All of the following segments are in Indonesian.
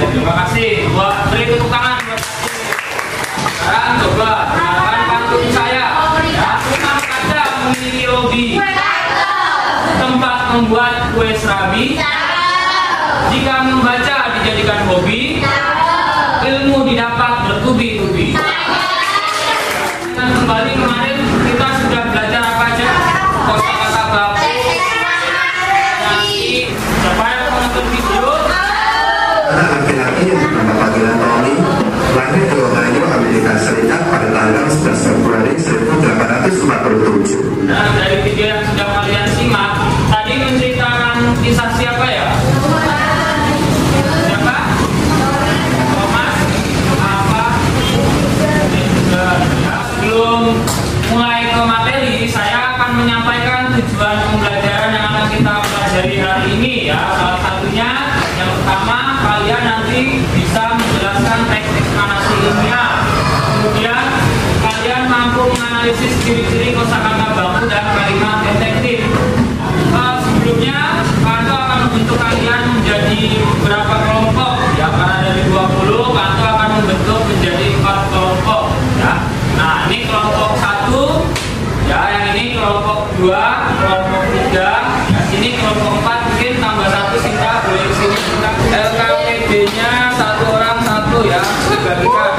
Terima kasih. Buat beri tepuk tangan buat. Sekarang coba dengarkan pantun saya. Ya, rumah kaca memiliki hobi. Tempat membuat kue serabi. Jika membaca dijadikan hobi, ilmu didapat bertubi-tubi. Dan kembali kemarin kita sudah belajar apa aja? Kosakata baku. Nanti siapa yang menonton video? Anak laki-laki yang bernama panggilan Tommy lahir di Ohio, Amerika Serikat pada tanggal 11 Februari 1847. Nah, dari video yang sudah kalian simak, tadi menceritakan kisah siapa ya? Siapa? Thomas? Apa? Ya, sebelum mulai ke materi, saya akan menyampaikan tujuan pembelajaran yang akan kita pelajari hari ini ya. Salah satunya, yang pertama, kalian nanti bisa menjelaskan teks eksplanasi ilmiah. Kemudian kalian mampu menganalisis ciri-ciri kosakata baku dan kalimat detektif. Sebelumnya, Kanto akan membentuk kalian menjadi beberapa kelompok ya, karena dari 20 Kanto akan membentuk menjadi 4 kelompok ya. Nah, ini kelompok 1 ya, yang ini kelompok 2, kelompok 3, ya, ini kelompok 4, mungkin tambah 1 kita boleh kesini. LKPD-nya 1 orang 1 ya, dibagikan.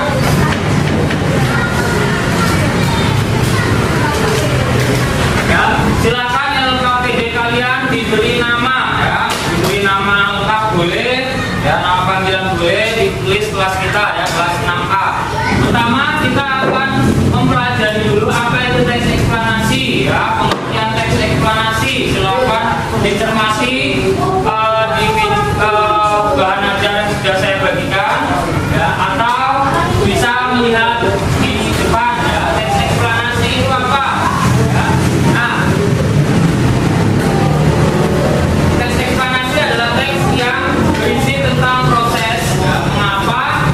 Ya, silakan LKPD kalian diberi nama ya, diberi nama lengkap boleh, ya nama panggilan boleh, ditulis kelas kita ya, kelas 6A. Pertama kita akan mempelajari dulu apa itu teks eksplanasi ya, pengertian teks eksplanasi. Silakan dicermati di bahan ajar yang sudah saya bagikan ya, atau bisa melihat di depan ya, teks eksplanasi itu apa ya. Nah, teks eksplanasi adalah teks yang berisi tentang proses ya, mengapa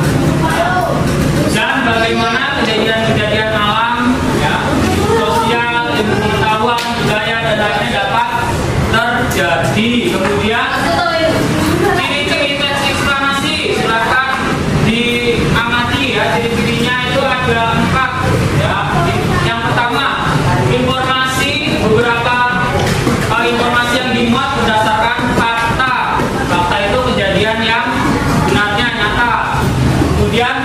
dan bagaimana kejadian-kejadian alam ya, sosial, ilmu pengetahuan, budaya dan lainnya dapat terjadi. Kemudian ciri-ciri teks eksplanasi silakan diamati ya, ciri-cirinya itu ada 4 ya. Yang pertama, informasi, beberapa informasi yang dimuat berdasarkan fakta. Fakta itu kejadian yang benarnya nyata. Kemudian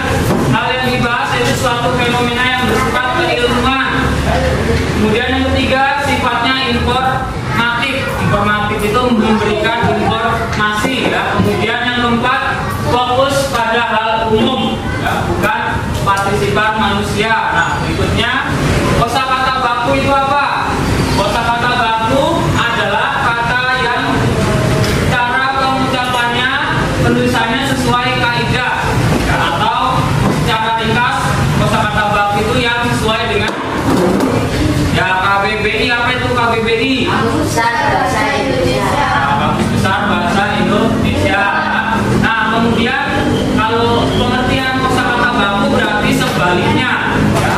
hal yang dibahas itu suatu fenomena yang bersifat keilmuan. Kemudian yang ketiga, sifatnya informatif. Informatif itu memberikan informasi ya. Kemudian yang keempat, fokus pada hal umum ya, bukan partisipan manusia. Nah, berikutnya kosakata baku itu apa? Kosakata baku adalah kata yang cara pengucapannya, penulisannya sesuai kaidah ya, atau secara ringkas kosakata baku itu yang sesuai dengan ya KBBI. Apa itu KBBI? Kamus Besar Bahasa Indonesia. Kamus Besar Bahasa Indonesia. Nah, kemudian kalau pengertian kosakata baku berarti sebaliknya ya.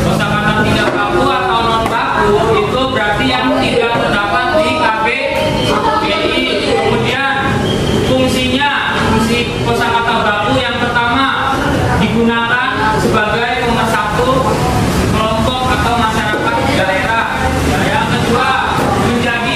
Kosakata tidak baku atau non baku itu berarti yang tidak terdapat di KBBI. Kemudian fungsi kosakata baku yang pertama digunakan sebagai pemersatu kelompok atau masyarakat daerah ya. Yang kedua, menjadi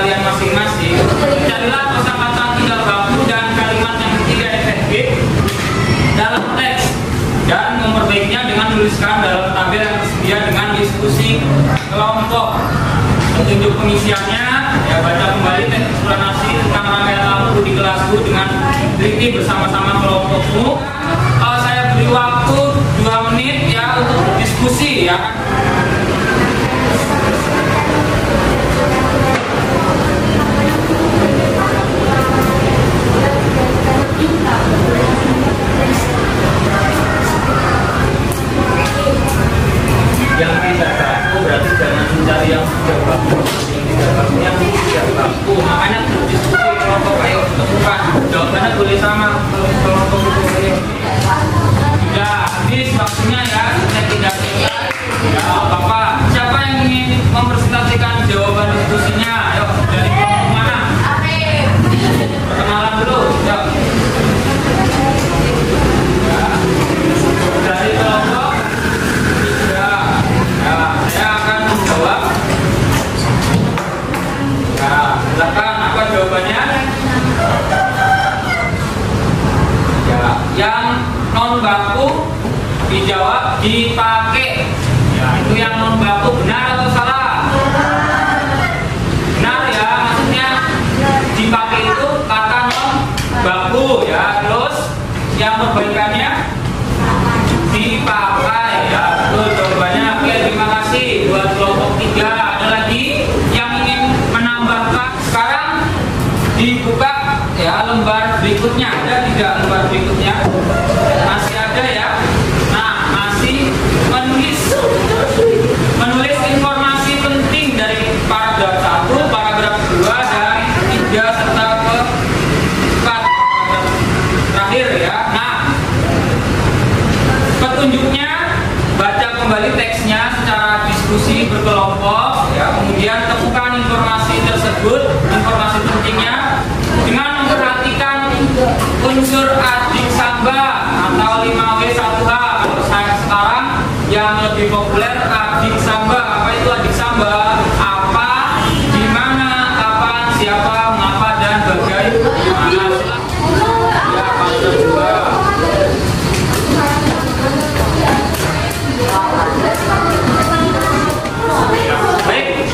kalian masing-masing, carilah kosakata tidak baku dan kalimat yang tidak efektif dalam teks dan memperbaikinya dengan menuliskan dalam tabel yang tersedia dengan diskusi kelompok. Petunjuk pengisiannya, ya baca kembali teks eksplanasi tentang rangkaian lampu di kelasku dengan teliti bersama-sama kelompokmu. Saya beri waktu 2 menit ya untuk berdiskusi ya. Yang tidak baku berarti jangan mencari yang tidak baku, yang tidak baku. Makanya berdiskusi kelompok, ayo temukan jawabannya, boleh sama kelompok itu. Sudah habis waktunya ya, saya tidak selesai. Ya Bapak, siapa yang ingin mempresentasikan jawaban diskusinya? Ayo dari kelompok mana? Perkenalan dulu. Ya. Dari kelompok. Saya akan menjawab. Nah, silakan apa jawabannya? Ya, yang non baku dijawab dipakai. Ya, itu yang non baku, benar atau salah? Benar ya, maksudnya dipakai itu kata non baku ya. Terus yang perbaikannya dipakai ya, betul jawabannya. Oke, terima kasih buat kelompok 3. Ada lagi yang ingin menambahkan? Sekarang dibuka ya lembar berikutnya. Ada tidak lembar berikutnya? Masih ada ya. Nah, masih menulis informasi penting dari paragraf 1, paragraf 2 dan 3 serta ke 4 terakhir ya. Nah, petunjuknya baca kembali teksnya secara diskusi berkelompok ya, kemudian temukan informasi tersebut, informasi pentingnya dengan memperhatikan unsur adik samba atau 5W1H. Kalau sekarang yang lebih populer adik samba. Apa itu adik samba? Apa, di mana, kapan, siapa, mengapa dan bagaimana. Ya, pasal 2. Baik,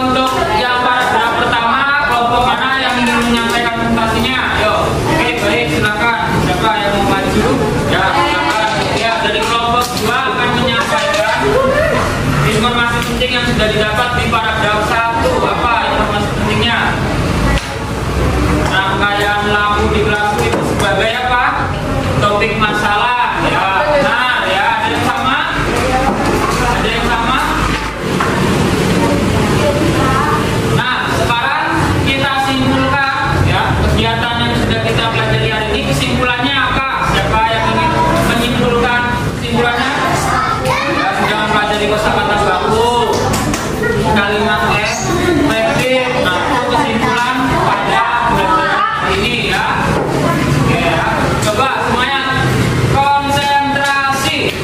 untuk yang paragraf pertama, kelompok mana yang ingin menyampaikan presentasinya? Ayo, oke, baik, silakan. Siapa yang mau maju? Ya, silakan. Ya, dari kelompok 2 akan menyampaikan informasi penting yang sudah didapat di paragraf 1. Apa informasi pentingnya? Rangkaian lampu di kelas itu sebagai apa? Topik masalah. Ya, benar ya. Ada yang sama? Ada yang sama? Nah, sekarang kita simpulkan ya kegiatan yang sudah kita pelajari hari ini. Kesimpulannya apa? Siapa yang ingin menyimpulkan kesimpulannya? Ya, sudah mempelajari kosakata baku, kalimat efektif. Nah, itu kesimpulan pada pelajaran hari ini ya. Oke ya. Coba semuanya konsentrasi.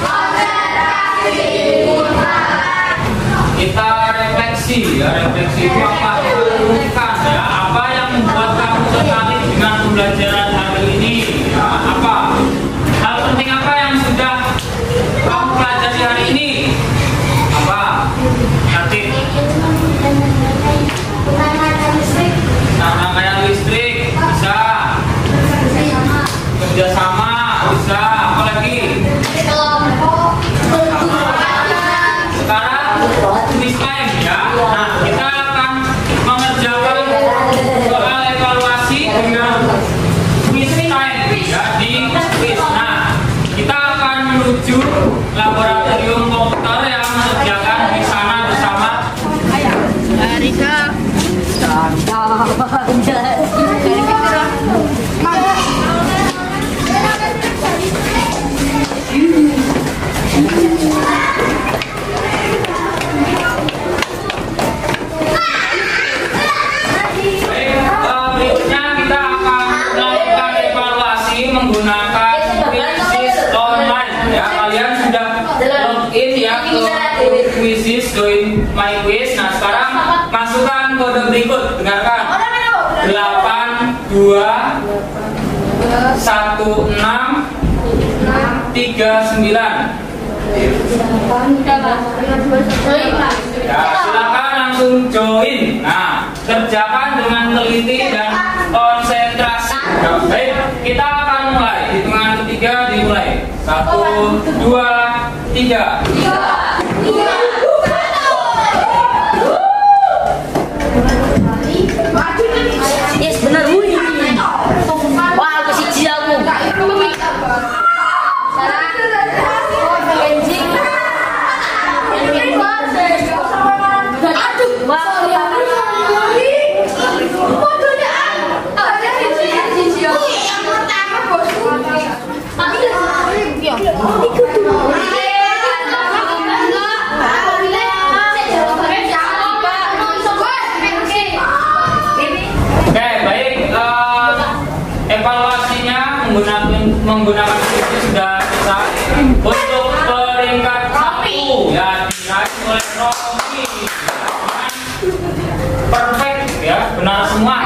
Kita refleksi ya, refleksi itu apa? Bukan ya, apa yang membuat kamu tertarik dengan pembelajaran hari ini? Ya, apa? Hal penting apa yang sudah kamu pelajari hari ini? Apa? Nanti. Nah, rangkaian listrik bisa. Kerjasama bisa. Apa lagi? Sekarang quiz time ya. Nah, kita akan mengerjakan soal evaluasi dengan quiz time ya, di quiz. Nah, kita akan menuju laboratorium komputer yang disediakan di sana bersama Rika. berikutnya kita akan melakukan evaluasi menggunakan quizzes online ya. Kalian sudah login ya ke quizzes, join my quiz. Nah, sekarang masukkan kode berikut. Dengarkan. 8 2 1 6 3 9. Ya, silakan langsung join. Nah, kerjakan dengan teliti dan konsentrasi. Ya, baik, kita akan mulai. Hitungan ketiga dimulai. 1 2 3. Yes, benar. Wah, aku siji aku. Oke, baik. Evaluasinya menggunakan skripsi sudah selesai. Untuk peringkat 1 ya diraih oleh Romi. Perfect ya, benar semua.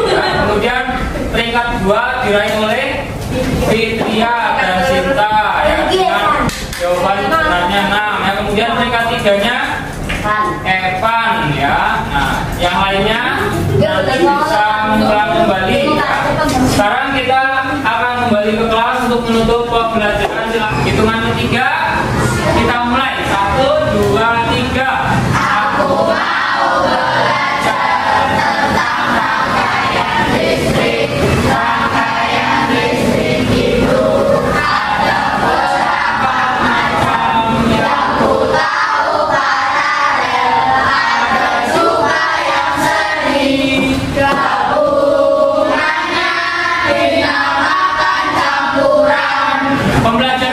Ya, kemudian peringkat 2 diraih oleh Fitria dan Sinta ya dengan jawaban sebenarnya 6 ya. Kemudian peringkat 3-nya Evan ya. Nah, yang lainnya nanti bisa mengulang kembali ya. Sekarang kita akan kembali ke kelas untuk menutup pembelajaran. Hitungan ketiga kita mulai. 1 2 3. Aku mau belajar tentang rangkaian listrik. Rangkaian listrik itu ada beberapa macam yang ku tahu. Paralel, ada juga yang seri. Gabungannya dinamakan campuran. Pembelajaran